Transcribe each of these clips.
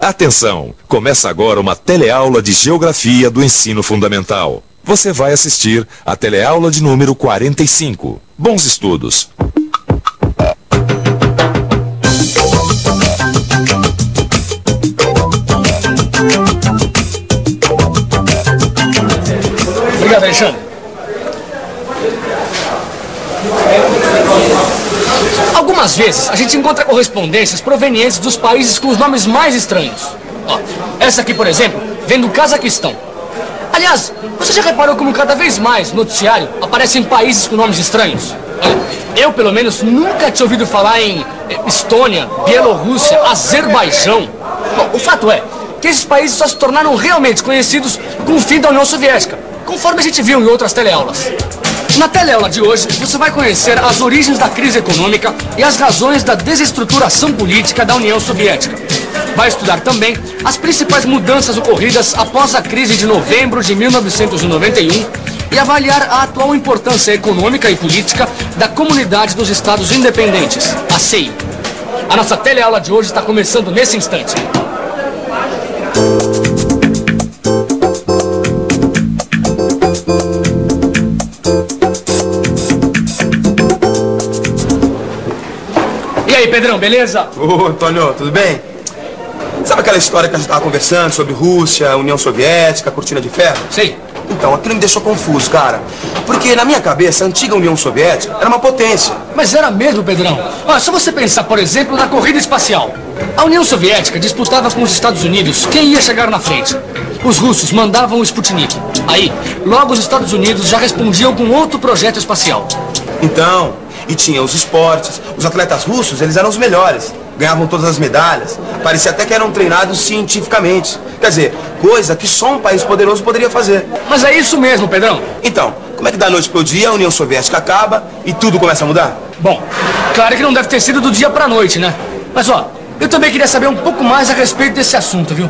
Atenção! Começa agora uma teleaula de Geografia do Ensino Fundamental. Você vai assistir a teleaula de número 45. Bons estudos! Obrigado, Alexandre. Algumas vezes a gente encontra correspondências provenientes dos países com os nomes mais estranhos. Ó, essa aqui, por exemplo, vem do Cazaquistão. Aliás, você já reparou como cada vez mais no noticiário aparecem países com nomes estranhos? Olha, eu, pelo menos, nunca tinha ouvido falar em Estônia, Bielorrússia, Azerbaijão. Bom, o fato é que esses países só se tornaram realmente conhecidos com o fim da União Soviética, conforme a gente viu em outras teleaulas. Na teleaula de hoje, você vai conhecer as origens da crise econômica e as razões da desestruturação política da União Soviética. Vai estudar também as principais mudanças ocorridas após a crise de novembro de 1991 e avaliar a atual importância econômica e política da Comunidade dos Estados Independentes, a CEI. A nossa teleaula de hoje está começando nesse instante. E aí, Pedrão, beleza? Ô, Antônio, tudo bem? Sabe aquela história que a gente estava conversando sobre Rússia, União Soviética, Cortina de Ferro? Sim. Então, aquilo me deixou confuso, cara. Porque na minha cabeça, a antiga União Soviética era uma potência. Mas era mesmo, Pedrão. Olha, só você pensar, por exemplo, na corrida espacial. A União Soviética disputava com os Estados Unidos quem ia chegar na frente. Os russos mandavam o Sputnik. Aí, logo os Estados Unidos já respondiam com outro projeto espacial. Então, e tinha os esportes. Os atletas russos, eles eram os melhores. Ganhavam todas as medalhas. Parecia até que eram treinados cientificamente. Quer dizer, coisa que só um país poderoso poderia fazer. Mas é isso mesmo, Pedrão. Então, como é que da noite pro dia a União Soviética acaba e tudo começa a mudar? Bom, claro que não deve ter sido do dia pra noite, né? Mas ó, eu também queria saber um pouco mais a respeito desse assunto, viu?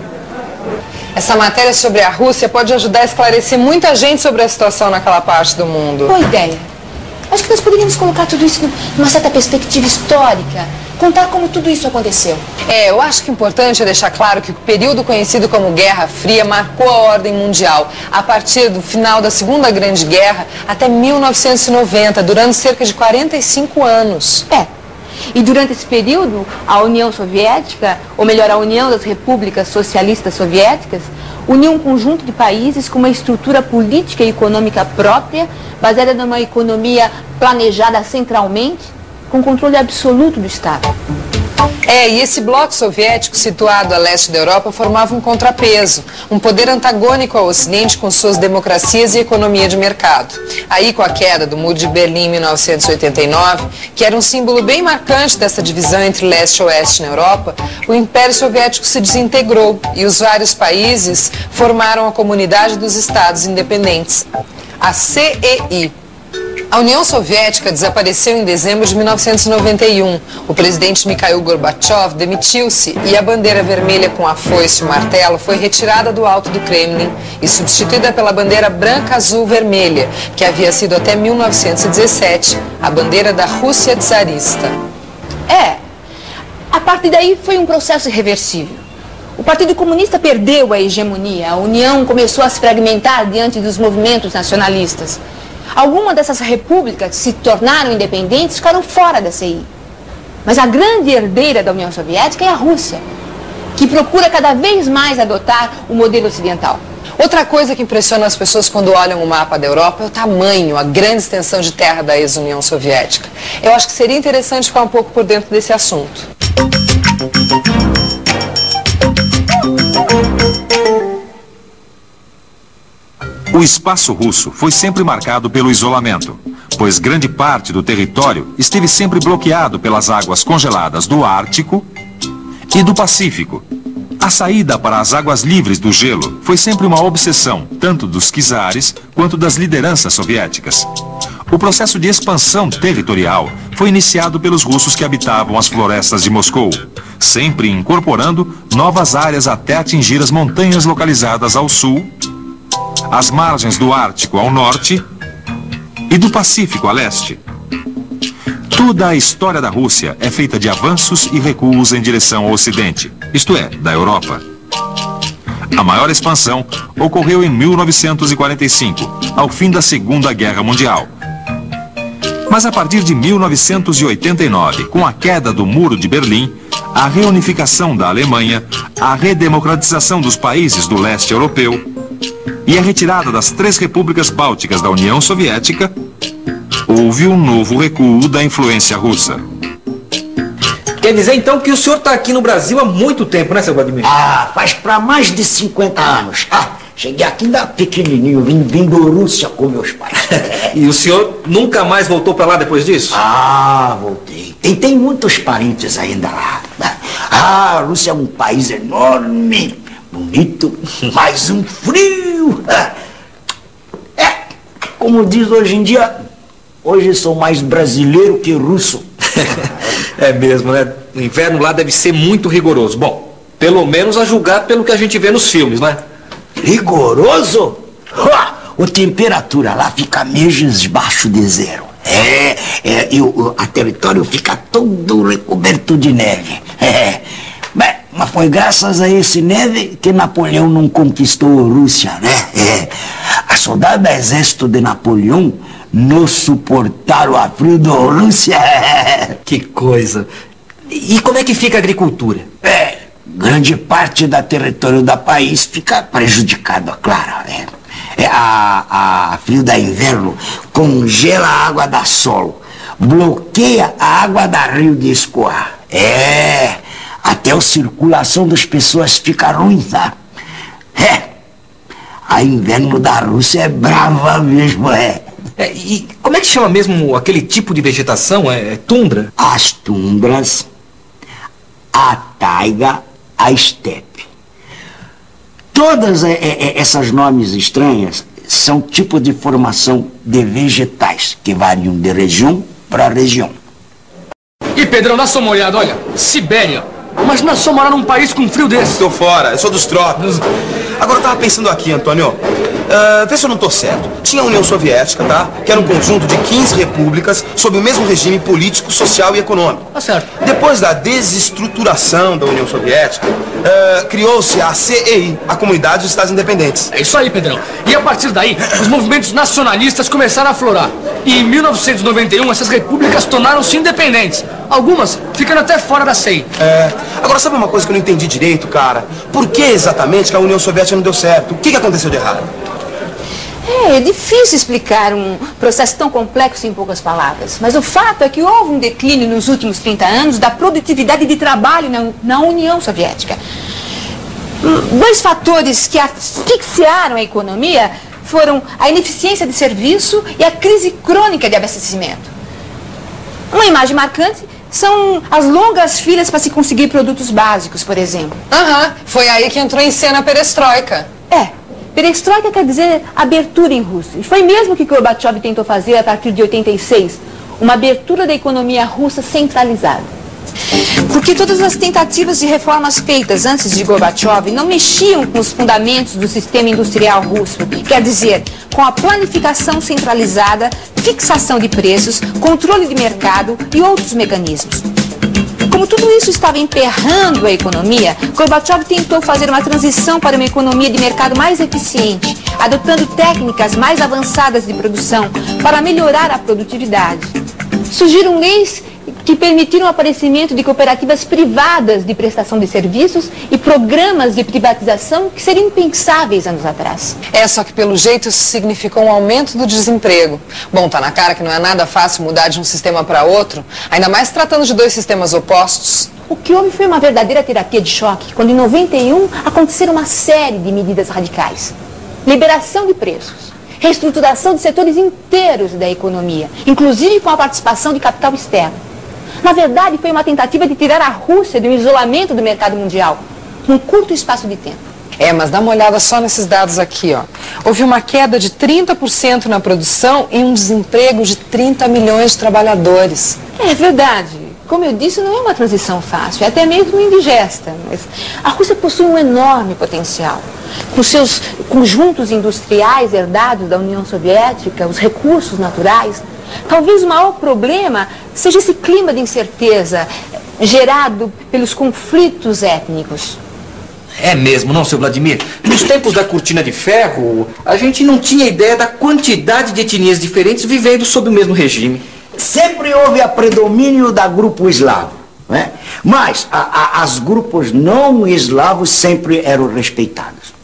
Essa matéria sobre a Rússia pode ajudar a esclarecer muita gente sobre a situação naquela parte do mundo. Boa ideia. Acho que nós poderíamos colocar tudo isso numa certa perspectiva histórica, contar como tudo isso aconteceu. Eu acho que o importante é deixar claro que o período conhecido como Guerra Fria marcou a ordem mundial a partir do final da Segunda Grande Guerra até 1990, durando cerca de 45 anos. E durante esse período, a União Soviética, ou melhor, a União das Repúblicas Socialistas Soviéticas, uniu um conjunto de países com uma estrutura política e econômica própria, baseada numa economia planejada centralmente, com controle absoluto do Estado. E esse bloco soviético situado a leste da Europa formava um contrapeso, um poder antagônico ao Ocidente com suas democracias e economia de mercado. Aí, com a queda do Muro de Berlim em 1989, que era um símbolo bem marcante dessa divisão entre leste e oeste na Europa, o Império Soviético se desintegrou e os vários países formaram a Comunidade dos Estados Independentes, a CEI. A União Soviética desapareceu em dezembro de 1991. O presidente Mikhail Gorbachev demitiu-se e a bandeira vermelha com a foice e o martelo foi retirada do alto do Kremlin e substituída pela bandeira branca, azul, vermelha, que havia sido até 1917 a bandeira da Rússia czarista. A partir daí foi um processo irreversível. O Partido Comunista perdeu a hegemonia, a União começou a se fragmentar diante dos movimentos nacionalistas. Algumas dessas repúblicas que se tornaram independentes ficaram fora da CEI. Mas a grande herdeira da União Soviética é a Rússia, que procura cada vez mais adotar o modelo ocidental. Outra coisa que impressiona as pessoas quando olham o mapa da Europa é o tamanho, a grande extensão de terra da ex-União Soviética. Eu acho que seria interessante ficar um pouco por dentro desse assunto. O espaço russo foi sempre marcado pelo isolamento, pois grande parte do território esteve sempre bloqueado pelas águas congeladas do Ártico e do Pacífico. A saída para as águas livres do gelo foi sempre uma obsessão, tanto dos czares quanto das lideranças soviéticas. O processo de expansão territorial foi iniciado pelos russos que habitavam as florestas de Moscou, sempre incorporando novas áreas até atingir as montanhas localizadas ao sul, as margens do Ártico ao norte e do Pacífico a leste. Toda a história da Rússia é feita de avanços e recuos em direção ao Ocidente, isto é, da Europa. A maior expansão ocorreu em 1945, ao fim da Segunda Guerra Mundial. Mas a partir de 1989, com a queda do Muro de Berlim, a reunificação da Alemanha, a redemocratização dos países do leste europeu e a retirada das 3 repúblicas bálticas da União Soviética, houve um novo recuo da influência russa. Quer dizer, então, que o senhor está aqui no Brasil há muito tempo, né, seu Vladimir? Ah, faz para mais de 50 anos. Cheguei aqui ainda pequenininho, vim da Rússia com meus pais. E o senhor nunca mais voltou para lá depois disso? Ah, voltei. Tem muitos parentes ainda lá. Ah, a Rússia é um país enorme, bonito, mas um frio. Como diz hoje em dia, hoje sou mais brasileiro que russo. É mesmo, né? O inverno lá deve ser muito rigoroso. Bom, pelo menos a julgar pelo que a gente vê nos filmes, né? Rigoroso? A temperatura lá fica meses baixo de zero. E o território fica todo recoberto de neve. Mas foi graças a esse neve que Napoleão não conquistou a Rússia, né? A soldado do exército de Napoleão não suportaram a frio da Rússia. Que coisa. E como é que fica a agricultura? Grande parte do território do país fica prejudicado, claro. A frio da inverno congela a água da solo, bloqueia a água da rio de escoar. Até a circulação das pessoas fica ruim, tá? A inverno da Rússia é brava mesmo, E como é que chama mesmo aquele tipo de vegetação? É tundra? As tundras, a taiga, a estepe. Todas essas nomes estranhas são tipos de formação de vegetais que variam de região para região. E Pedrão, dá só uma olhada, olha, Sibéria. Imagina só morar num país com frio desse. Tô fora, eu sou dos trópicos. Agora eu tava pensando aqui, Antônio, vê se eu não tô certo. Tinha a União Soviética, tá? Que era um conjunto de 15 repúblicas sob o mesmo regime político, social e econômico. Tá certo. Depois da desestruturação da União Soviética, criou-se a CEI, a Comunidade dos Estados Independentes. É isso aí, Pedrão. E a partir daí, os movimentos nacionalistas começaram a aflorar. E em 1991, essas repúblicas tornaram-se independentes. Algumas ficando até fora da CEI. Agora, sabe uma coisa que eu não entendi direito, cara? Por que exatamente que a União Soviética não deu certo? O que aconteceu de errado? É difícil explicar um processo tão complexo em poucas palavras. Mas o fato é que houve um declínio nos últimos 30 anos da produtividade de trabalho na União Soviética. 2 fatores que asfixiaram a economia foram a ineficiência de serviço e a crise crônica de abastecimento. Uma imagem marcante são as longas filas para se conseguir produtos básicos, por exemplo. Foi aí que entrou em cena a perestroika. Perestroika quer dizer abertura em russo. E foi mesmo que Gorbachev tentou fazer a partir de 86, uma abertura da economia russa centralizada. Porque todas as tentativas de reformas feitas antes de Gorbachev não mexiam com os fundamentos do sistema industrial russo, quer dizer, com a planificação centralizada, fixação de preços, controle de mercado e outros mecanismos. Como tudo isso estava emperrando a economia, Gorbachev tentou fazer uma transição para uma economia de mercado mais eficiente, adotando técnicas mais avançadas de produção para melhorar a produtividade. Surgiram leis que permitiram o aparecimento de cooperativas privadas de prestação de serviços e programas de privatização que seriam impensáveis anos atrás. Só que pelo jeito isso significou um aumento do desemprego. Bom, tá na cara que não é nada fácil mudar de um sistema para outro, ainda mais tratando de 2 sistemas opostos. O que houve foi uma verdadeira terapia de choque, quando em 91 aconteceram uma série de medidas radicais. Liberação de preços, reestruturação de setores inteiros da economia, inclusive com a participação de capital externo. Na verdade, foi uma tentativa de tirar a Rússia do isolamento do mercado mundial, num curto espaço de tempo. Mas dá uma olhada só nesses dados aqui, ó. Houve uma queda de 30% na produção e um desemprego de 30 milhões de trabalhadores. É verdade. Como eu disse, não é uma transição fácil, é até mesmo indigesta. Mas a Rússia possui um enorme potencial. Com seus conjuntos industriais herdados da União Soviética, os recursos naturais, Talvez o maior problema seja esse clima de incerteza gerado pelos conflitos étnicos. É mesmo, não, seu Vladimir? Nos tempos da cortina de ferro, a gente não tinha ideia da quantidade de etnias diferentes vivendo sob o mesmo regime. Sempre houve a predomínio da grupo eslavo, né? Mas as grupos não eslavos sempre eram respeitados.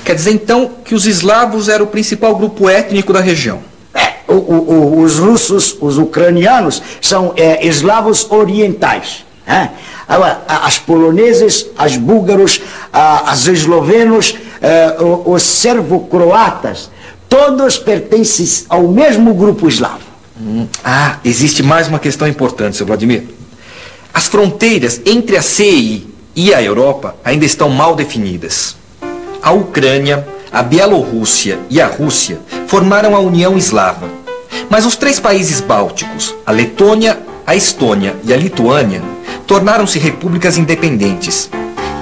Quer dizer então que os eslavos eram o principal grupo étnico da região? Os russos, os ucranianos são eslavos orientais, né? As poloneses, as búlgaros, as eslovenos, os servo-croatas, todos pertencem ao mesmo grupo eslavo. Existe mais uma questão importante, seu Vladimir. As fronteiras entre a CEI e a Europa ainda estão mal definidas. A Ucrânia, a Bielorrússia e a Rússia formaram a União Eslava. Mas os 3 países bálticos, a Letônia, a Estônia e a Lituânia, tornaram-se repúblicas independentes.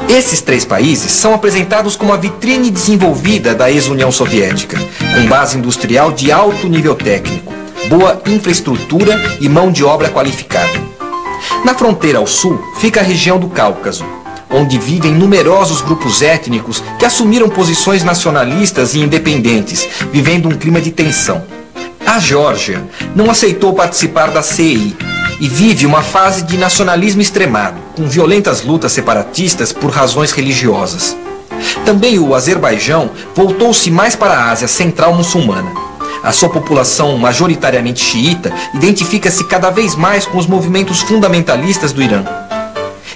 Esses 3 países são apresentados como a vitrine desenvolvida da ex-União Soviética, com base industrial de alto nível técnico, boa infraestrutura e mão de obra qualificada. Na fronteira ao sul fica a região do Cáucaso, onde vivem numerosos grupos étnicos que assumiram posições nacionalistas e independentes, vivendo um clima de tensão. A Geórgia não aceitou participar da CEI e vive uma fase de nacionalismo extremado, com violentas lutas separatistas por razões religiosas. Também o Azerbaijão voltou-se mais para a Ásia Central muçulmana. A sua população majoritariamente xiita identifica-se cada vez mais com os movimentos fundamentalistas do Irã.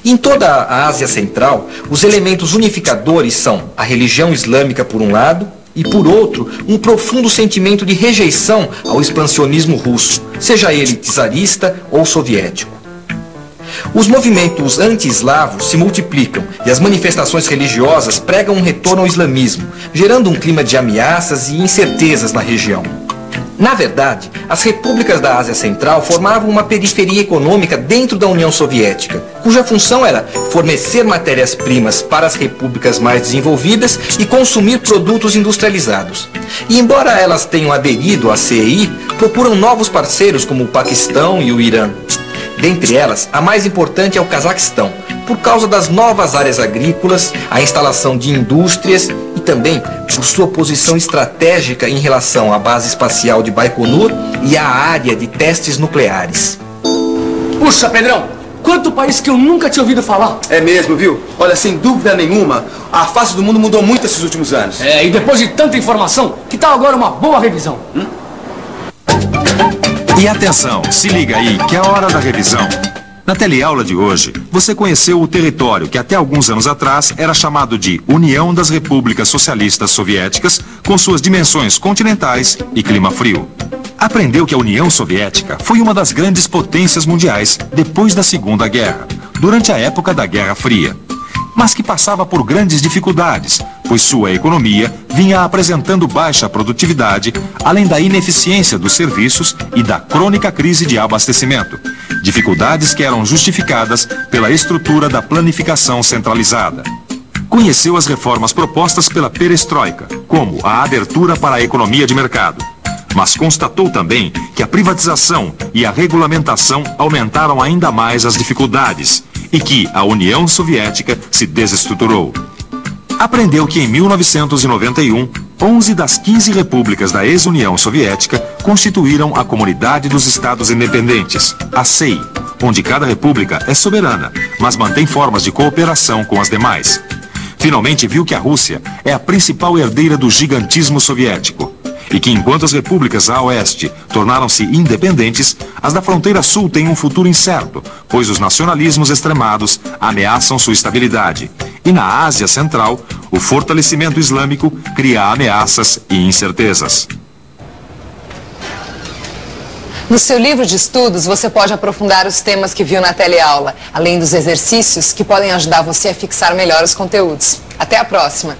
Em toda a Ásia Central, os elementos unificadores são a religião islâmica por um lado e, por outro, um profundo sentimento de rejeição ao expansionismo russo, seja ele czarista ou soviético. Os movimentos anti-eslavos se multiplicam e as manifestações religiosas pregam um retorno ao islamismo, gerando um clima de ameaças e incertezas na região. Na verdade, as repúblicas da Ásia Central formavam uma periferia econômica dentro da União Soviética, cuja função era fornecer matérias-primas para as repúblicas mais desenvolvidas e consumir produtos industrializados. E embora elas tenham aderido à CEI, procuram novos parceiros como o Paquistão e o Irã. Dentre elas, a mais importante é o Cazaquistão, por causa das novas áreas agrícolas, a instalação de indústrias e também por sua posição estratégica em relação à base espacial de Baikonur e à área de testes nucleares. Puxa, Pedrão, quanto país que eu nunca tinha ouvido falar. É mesmo, viu? Olha, sem dúvida nenhuma, a face do mundo mudou muito esses últimos anos. E depois de tanta informação, que tal agora uma boa revisão? E atenção, se liga aí que é a hora da revisão. Na teleaula de hoje, você conheceu o território que até alguns anos atrás era chamado de União das Repúblicas Socialistas Soviéticas, com suas dimensões continentais e clima frio. Aprendeu que a União Soviética foi uma das grandes potências mundiais depois da Segunda Guerra, durante a época da Guerra Fria, mas que passava por grandes dificuldades, pois sua economia vinha apresentando baixa produtividade, além da ineficiência dos serviços e da crônica crise de abastecimento, dificuldades que eram justificadas pela estrutura da planificação centralizada. Conheceu as reformas propostas pela perestroika, como a abertura para a economia de mercado, mas constatou também que a privatização e a regulamentação aumentaram ainda mais as dificuldades e que a União Soviética se desestruturou. Aprendeu que em 1991, 11 das 15 repúblicas da ex-União Soviética constituíram a Comunidade dos Estados Independentes, a CEI, onde cada república é soberana, mas mantém formas de cooperação com as demais. Finalmente viu que a Rússia é a principal herdeira do gigantismo soviético e que enquanto as repúblicas a oeste tornaram-se independentes, as da fronteira sul têm um futuro incerto, pois os nacionalismos extremados ameaçam sua estabilidade. E na Ásia Central, o fortalecimento islâmico cria ameaças e incertezas. No seu livro de estudos, você pode aprofundar os temas que viu na teleaula, além dos exercícios que podem ajudar você a fixar melhor os conteúdos. Até a próxima!